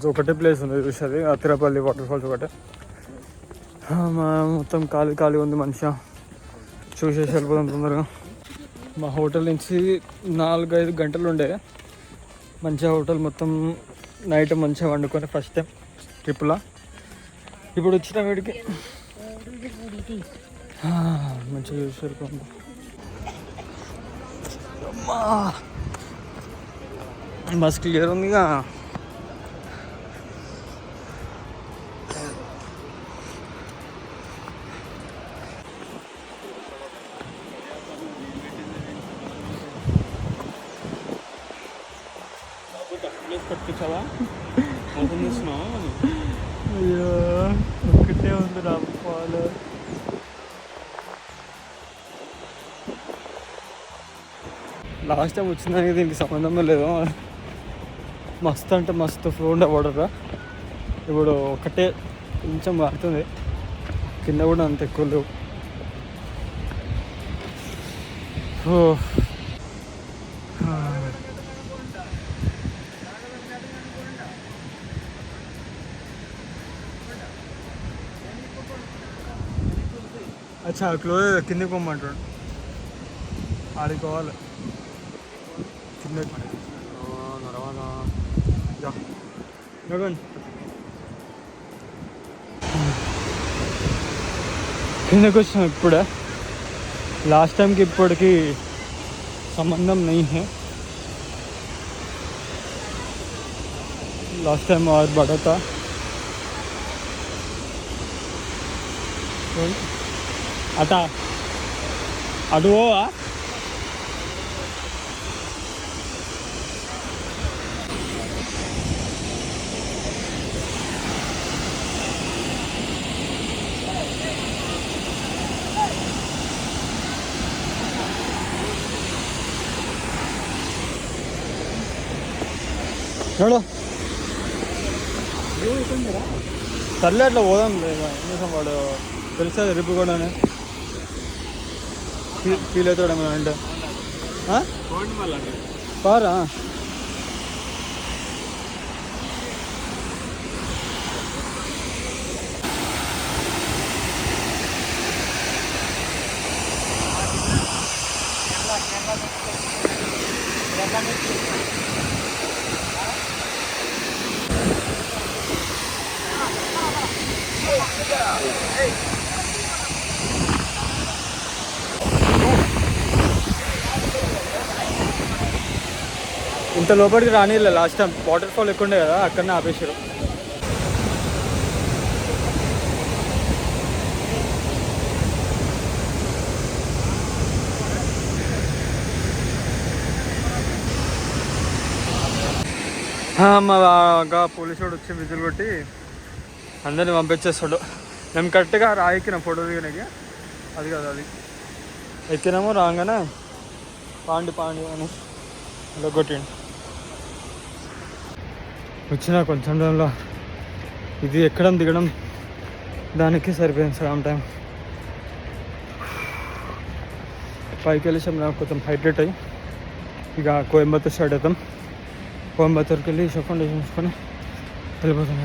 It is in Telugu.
ఒకటే ప్లేస్ ఉంది చూసేది, తిరుపల్లి వాటర్ ఫాల్స్ ఒకటే. మొత్తం ఖాళీ ఉంది, మనిషి చూసేసి వెళ్ళిపోతాం తొందరగా. మా హోటల్ నుంచి 4-5 గంటలు ఉండే మంచిగా హోటల్ మొత్తం నైట్ మంచిగా వండుకొని ఫస్ట్ టైం ట్రిప్లా. ఇప్పుడు వచ్చిన వీడికి మంచిగా చూసి వెళ్ళిపోతాం. బస్ క్లియర్ ఉందిగా. పట్టుకొచ్చావా? అయ్యో ఒక్కటే ఉంది రావాలి. లాస్ట్ టైం వచ్చిందానికి దీనికి సంబంధమే లేదు. మస్తు అంటే మస్తు ఫ్లో ఉండే వాటర్. ఇప్పుడు ఒకటే కొంచెం మారుతుంది, కింద కూడా అంత ఎక్కువ లేవు. అచ్చా క్లోజ్ కిందకి పోమంటాడు, ఆడుకోవాలి కిందకి. కిందకి వచ్చినాం ఇప్పుడే. లాస్ట్ టైంకి ఇప్పటికి సంబంధం नहीं है. लास्ट टाइम और बड़ा था. అటా అటు పోవా? చూడు సర్లే అట్లా పోదాం. లేదా వాడు తెలుస్తుంది రిపు కూడా ఫీల్ అవుతాడు ఏమన్నా అంటే. పారా ఇంత లోపలికి రానిలే. లాస్ట్ టైం వాటర్ ఫాల్ ఎక్కువ ఉండే కదా, అక్కడనే ఆపేసారు. మా పోలీసు వాడు వచ్చి విజిల్ కొట్టి అందరిని పంపించేస్తాడు. మేము కరెక్ట్గా ఎక్కినాం ఫోటో దిగడానికి. అది కాదు, అది ఎక్కినాము రాగానే పాండి అని అలా కొట్టిండు. వచ్చిన కొంచెం టైంలో ఇది ఎక్కడం దిగడం దానికి సరిపోయింది సగం టైం. పైకి వెళ్ళేసాం. నాకు కొంచెం హైడ్రేట్ అయ్యి ఇక కోయంబత్తూర్ స్టార్ట్ అవుతాం. కోయంబత్తూర్కి వెళ్ళి షఫ్ ఫౌండేషన్ వేసుకొని వెళ్ళిపోతాం.